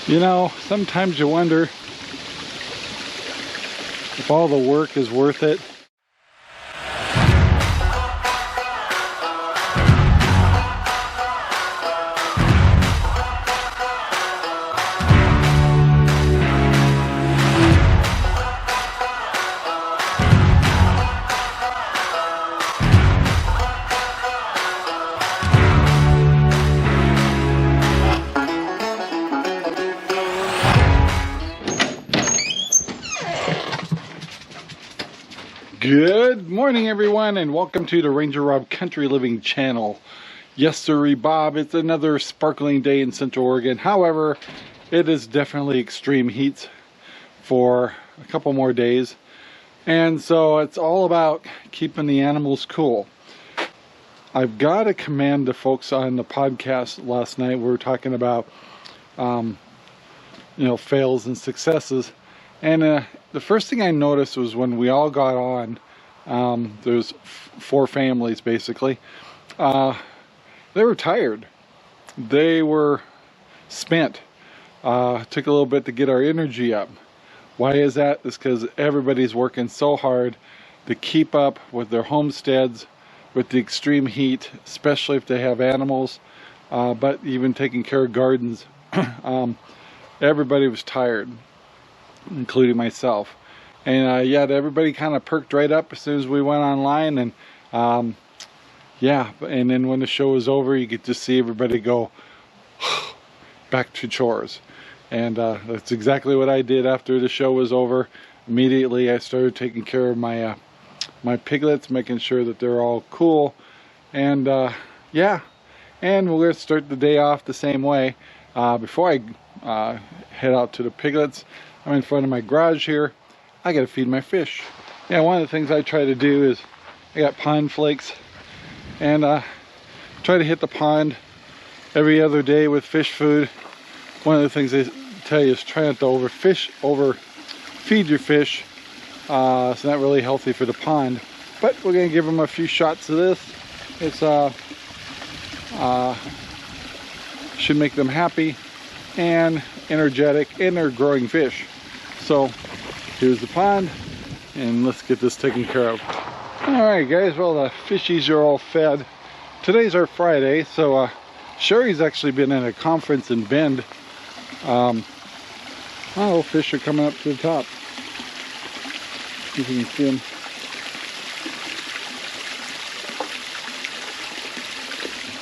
You know, sometimes you wonder if all the work is worth it. Good morning, everyone, and welcome to the RangerRob Country Living channel. Yes, sir, Bob. It's another sparkling day in Central Oregon. However, it is definitely extreme heat for a couple more days, and so it's all about keeping the animals cool. I've got to commend the folks on the podcast last night. We were talking about fails and successes, and the first thing I noticed was when we all got on, there's 4 families basically, they were tired. They were spent. Took a little bit to get our energy up. Why is that? It's because everybody's working so hard to keep up with their homesteads, with the extreme heat, especially if they have animals, but even taking care of gardens. Everybody was tired, including myself. And yeah, everybody kind of perked right up as soon as we went online, and yeah, and then when the show was over, you could just see everybody go back to chores. And that's exactly what I did after the show was over. Immediately I started taking care of my my piglets, making sure that they're all cool. And yeah, and we're going to start the day off the same way. Before I head out to the piglets, I'm in front of my garage here. I gotta feed my fish. Yeah, one of the things I try to do is, I got pond flakes, and try to hit the pond every other day with fish food. One of the things they tell you is try not to overfeed your fish. It's not really healthy for the pond. But we're gonna give them a few shots of this. It's should make them happy and energetic, and they're growing fish. So here's the pond, and let's get this taken care of. Alright guys, well, the fishies are all fed. Today's our Friday, so Sherry's actually been at a conference in Bend. Oh, fish are coming up to the top. You can see them.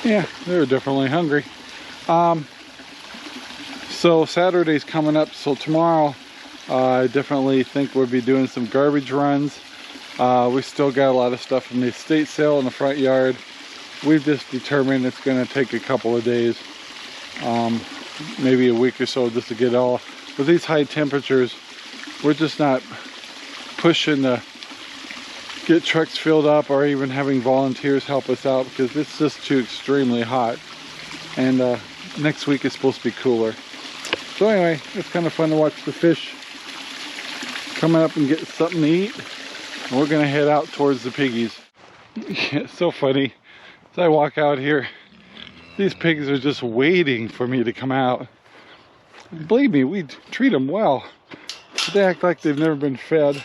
Yeah, they're definitely hungry. So Saturday's coming up, so tomorrow I definitely think we'll be doing some garbage runs. We still got a lot of stuff from the estate sale in the front yard. We've just determined it's going to take a couple of days, maybe a week or so, just to get all. With these high temperatures, we're just not pushing to get trucks filled up or even having volunteers help us out, because it's just too extremely hot. And next week is supposed to be cooler. So anyway, it's kind of fun to watch the fish coming up and get something to eat. And we're gonna head out towards the piggies. It's so funny. As I walk out here, these pigs are just waiting for me to come out. And believe me, we treat them well. But they act like they've never been fed.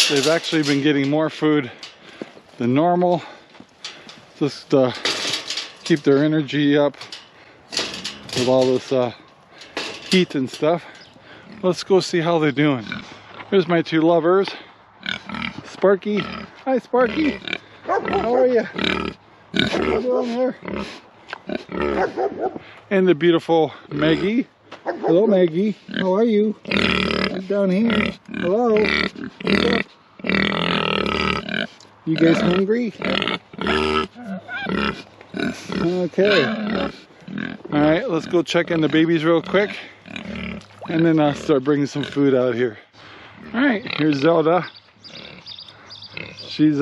They've actually been getting more food than normal, just to keep their energy up with all this heat and stuff. Let's go see how they're doing. Here's my 2 lovers. Sparky. Hi, Sparky. How are you? How you doing there? And the beautiful Maggie. Hello, Maggie. How are you? I'm down here. Hello. What's up? You guys hungry? Okay. Alright, let's go check in the babies real quick, and then I'll start bringing some food out here. Alright, here's Zelda. She's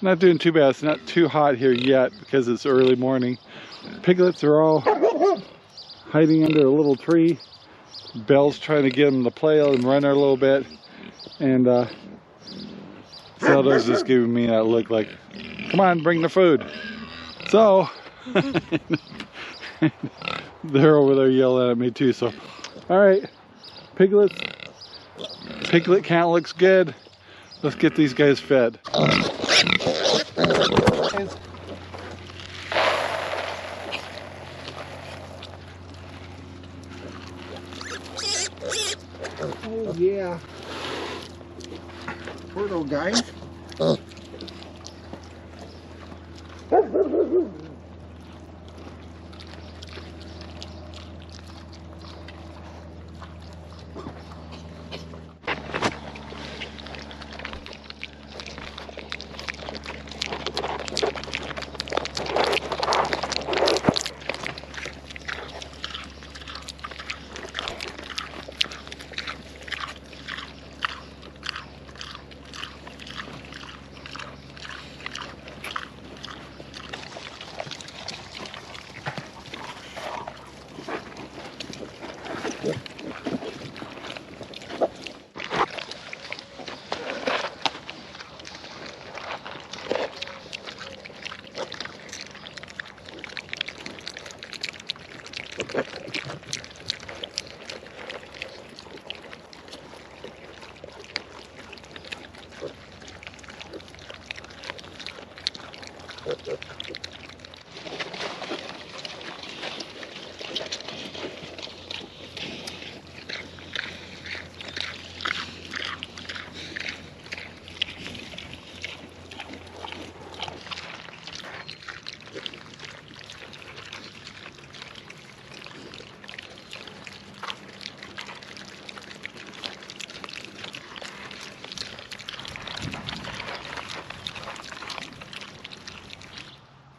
not doing too bad. It's not too hot here yet because it's early morning. Piglets are all hiding under a little tree. Belle's trying to get them to play and run there a little bit, and Zelda's just giving me that look like, come on, bring the food. So They're over there yelling at me too, so. All right, piglets. Piglet count looks good. Let's get these guys fed. Oh yeah. Poor little guys.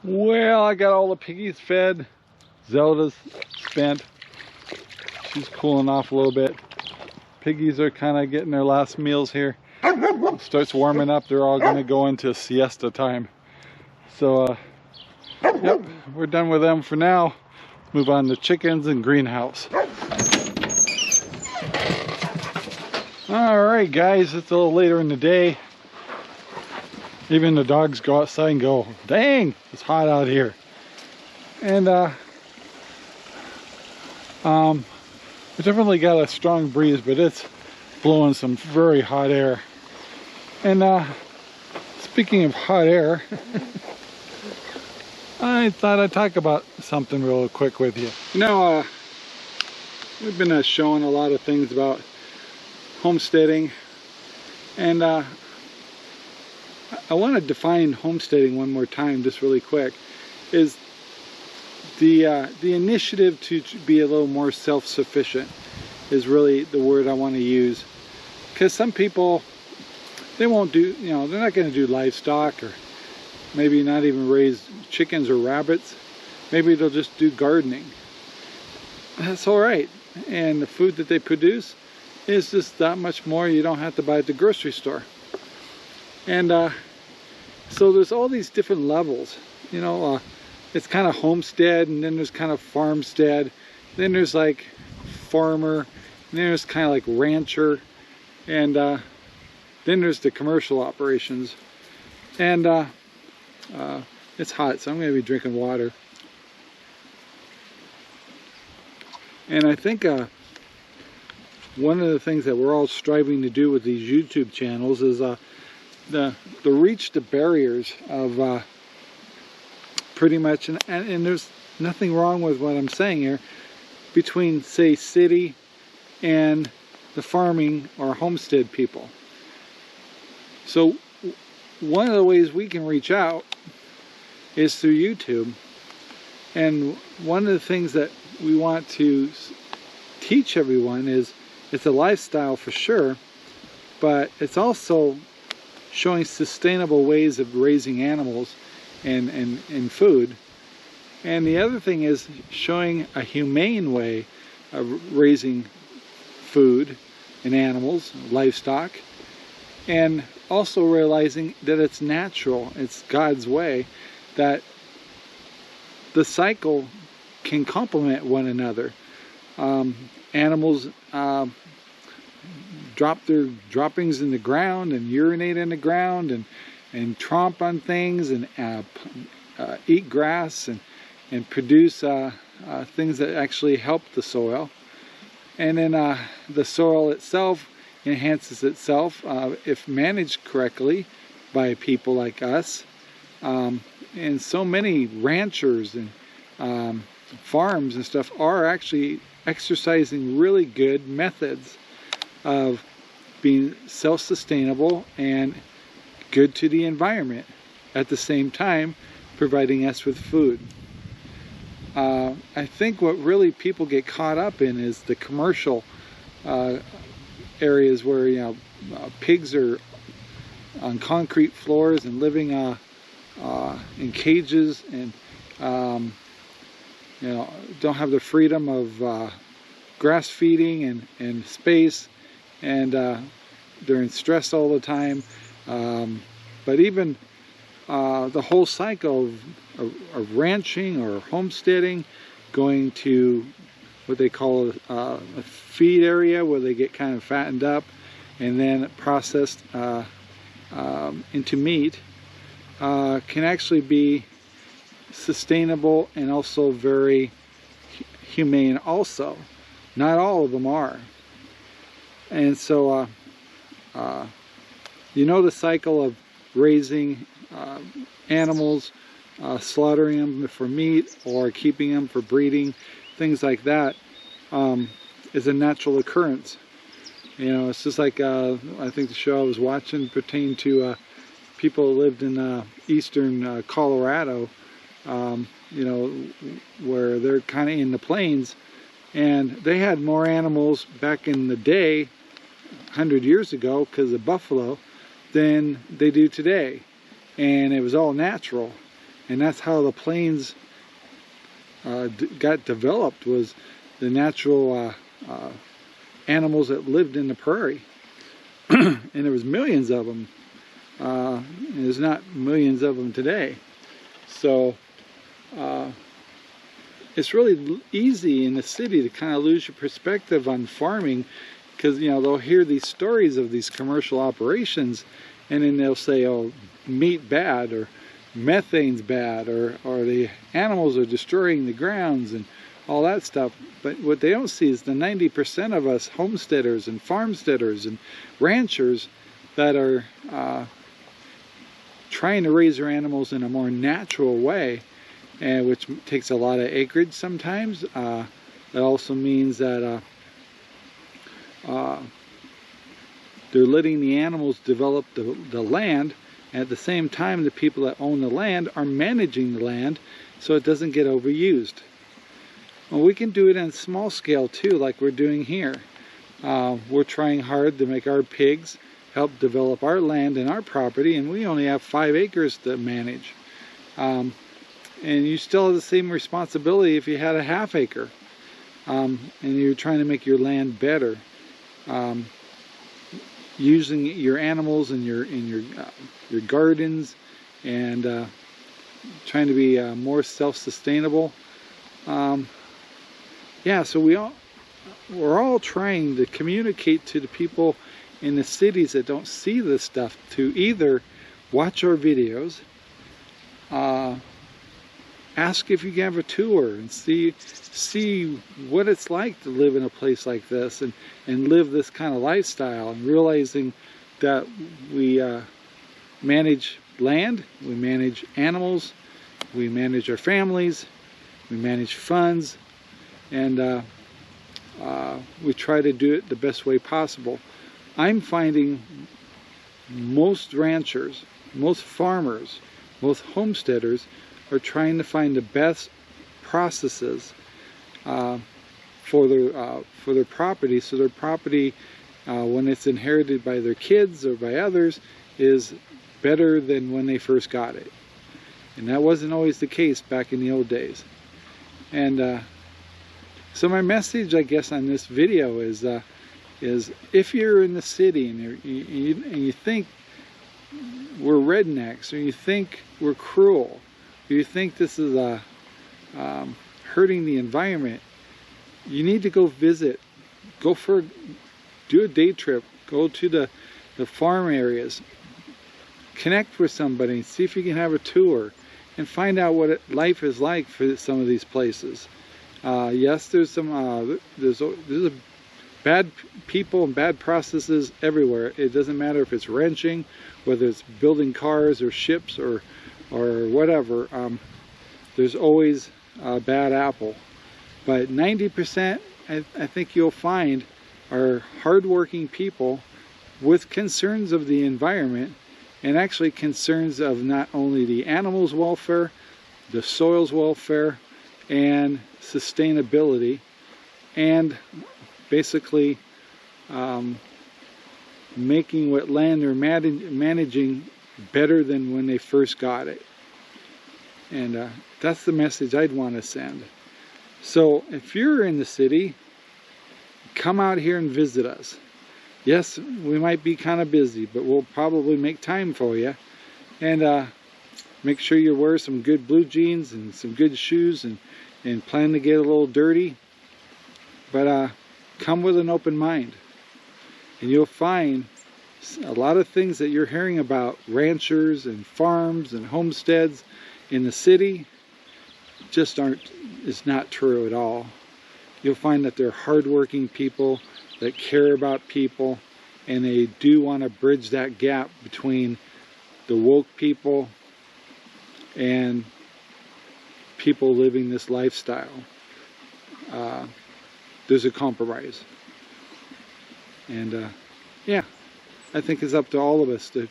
Well, I got all the piggies fed. Zelda's spent. She's cooling off a little bit. Piggies are kind of getting their last meals here. It starts warming up, they're all going to go into siesta time. So, yep, we're done with them for now. Move on to chickens and greenhouse. Alright guys, it's a little later in the day. Even the dogs go outside and go, dang, it's hot out here. And we definitely got a strong breeze, but it's blowing some very hot air. And speaking of hot air, I thought I'd talk about something real quick with you. You know, we've been showing a lot of things about homesteading, and I want to define homesteading one more time, just really quick. Is the initiative to be a little more self-sufficient is really the word I want to use. Because some people, they won't do, you know, they're not going to do livestock, or maybe not even raise chickens or rabbits. Maybe they'll just do gardening. That's all right. And the food that they produce is just that much more. You don't have to buy at the grocery store. And so there's all these different levels, you know. It's kind of homestead, and then there's kind of farmstead, then there's like farmer, and then there's kind of like rancher, and then there's the commercial operations. And it's hot, so I'm going to be drinking water. And I think one of the things that we're all striving to do with these YouTube channels is the reach the barriers of pretty much, and there's nothing wrong with what I'm saying here, between, say, city and the farming or homestead people. So one of the ways we can reach out is through YouTube. And one of the things that we want to teach everyone is, it's a lifestyle for sure, but it's also showing sustainable ways of raising animals and food. And the other thing is showing a humane way of raising food and animals, livestock, and also realizing that it's natural, it's God's way, that the cycle can complement one another. Animals drop their droppings in the ground and urinate in the ground and tromp on things and eat grass and produce things that actually help the soil. And then the soil itself enhances itself if managed correctly by people like us. And so many ranchers and farms and stuff are actually exercising really good methods of being self-sustainable and good to the environment, at the same time providing us with food. I think what really people get caught up in is the commercial areas where, you know, pigs are on concrete floors and living in cages, and you know, don't have the freedom of grass feeding and space, and they're in stress all the time. But even the whole cycle of ranching or homesteading, going to what they call a feed area where they get kind of fattened up and then processed into meat, can actually be sustainable and also very humane also. Not all of them are. And so you know, the cycle of raising animals, slaughtering them for meat or keeping them for breeding, things like that, is a natural occurrence. You know, it's just like I think the show I was watching pertained to people who lived in eastern Colorado, you know, where they're kind of in the plains, and they had more animals back in the day, 100 years ago, because of buffalo, than they do today. And it was all natural, and that's how the plains got developed, was the natural animals that lived in the prairie. And there was millions of them. There's not millions of them today. So it's really easy in the city to kind of lose your perspective on farming, because, you know, they'll hear these stories of these commercial operations, and then they'll say, oh, meat bad, or methane's bad, or the animals are destroying the grounds and all that stuff. But what they don't see is the 90% of us homesteaders and farmsteaders and ranchers that are trying to raise their animals in a more natural way, and which takes a lot of acreage sometimes. It also means that they're letting the animals develop the land, and at the same time the people that own the land are managing the land so it doesn't get overused. Well, we can do it on small scale too, like we're doing here. We're trying hard to make our pigs help develop our land and our property, and we only have 5 acres to manage. And you still have the same responsibility if you had a ½ acre, and you're trying to make your land better, using your animals in your gardens, and trying to be more self-sustainable. Yeah, so we're all trying to communicate to the people in the cities that don't see this stuff to either watch our videos, ask if you can have a tour and see what it's like to live in a place like this, and live this kind of lifestyle, and realizing that we manage land, we manage animals, we manage our families, we manage funds, and we try to do it the best way possible. I'm finding most ranchers, most farmers, most homesteaders are trying to find the best processes for their property, so their property, when it's inherited by their kids or by others, is better than when they first got it. And that wasn't always the case back in the old days. And so my message, I guess, on this video is if you're in the city and you think we're rednecks, or you think we're cruel, or you think this is hurting the environment, you need to go visit, do a day trip, go to the farm areas, connect with somebody, see if you can have a tour, and find out what life is like for some of these places. Yes, there's some there's a bad people and bad processes everywhere. It doesn't matter if it's ranching, whether it's building cars or ships or whatever. There's always a bad apple. But 90%, I think you'll find, are hardworking people with concerns of the environment, and actually concerns of not only the animals' welfare, the soil's welfare, and sustainability, and basically making what land they're managing better than when they first got it. And that's the message I'd want to send. So if you're in the city, come out here and visit us. Yes, we might be kind of busy, but we'll probably make time for you. And make sure you wear some good blue jeans and some good shoes, and plan to get a little dirty. But come with an open mind. And you'll find a lot of things that you're hearing about ranchers and farms and homesteads in the city just is not true at all. You'll find that they're hardworking people that care about people, and they do want to bridge that gap between the woke people and people living this lifestyle. There's a compromise. And yeah, I think it's up to all of us to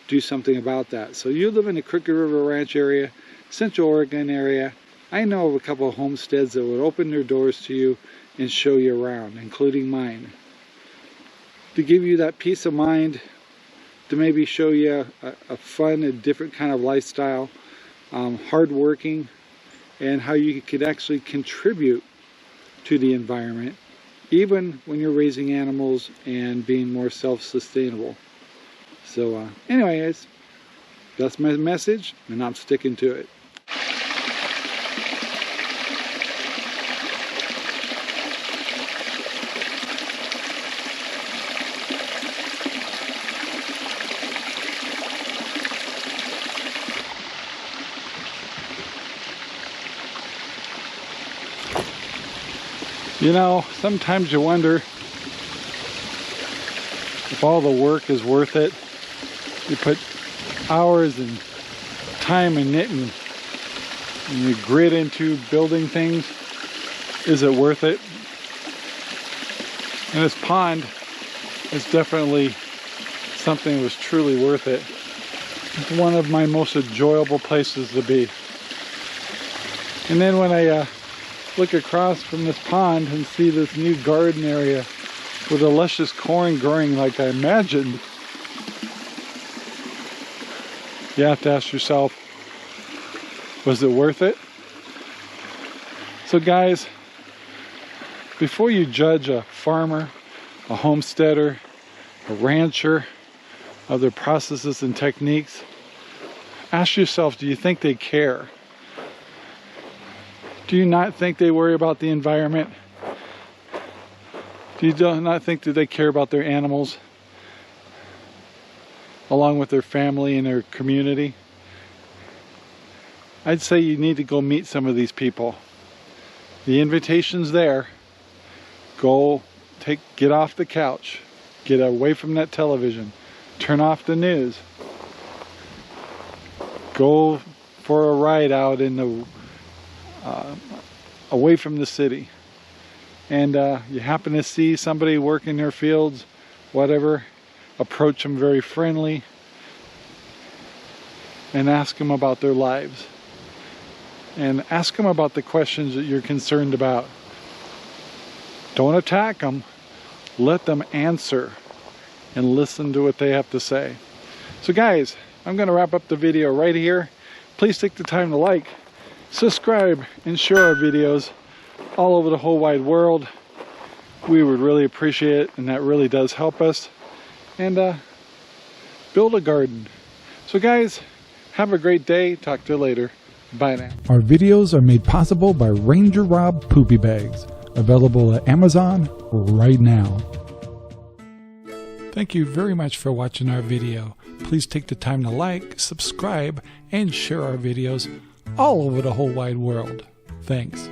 do something about that. So you live in the Crooked River Ranch area, Central Oregon area. I know of a couple of homesteads that would open their doors to you and show you around, including mine, to give you that peace of mind, to maybe show you a fun and different kind of lifestyle, hardworking, and how you could actually contribute to the environment, even when you're raising animals and being more self-sustainable. So anyways, that's my message, and I'm sticking to it. You know, sometimes you wonder if all the work is worth it. You put hours and time and knitting and you grit into building things. Is it worth it? And this pond is definitely something that was truly worth it. It's one of my most enjoyable places to be. And then when I look across from this pond and see this new garden area with a luscious corn growing like I imagined, you have to ask yourself, was it worth it? So guys, before you judge a farmer, a homesteader, a rancher, of their processes and techniques, ask yourself, do you think they care? Do you not think they worry about the environment? Do you not think that they care about their animals along with their family and their community? I'd say you need to go meet some of these people. The invitation's there. Go get off the couch, get away from that television, turn off the news, go for a ride out in the away from the city, and you happen to see somebody working their fields, whatever, approach them very friendly and ask them about their lives, and ask them about the questions that you're concerned about. Don't attack them, let them answer and listen to what they have to say. So guys, I'm going to wrap up the video right here. Please take the time to like, subscribe, and share our videos all over the whole wide world. We would really appreciate it, and that really does help us. And build a garden. So guys, have a great day. Talk to you later. Bye now. Our videos are made possible by RangerRob Poopy Bags, available at Amazon right now. Thank you very much for watching our video. Please take the time to like, subscribe, and share our videos all over the whole wide world. Thanks.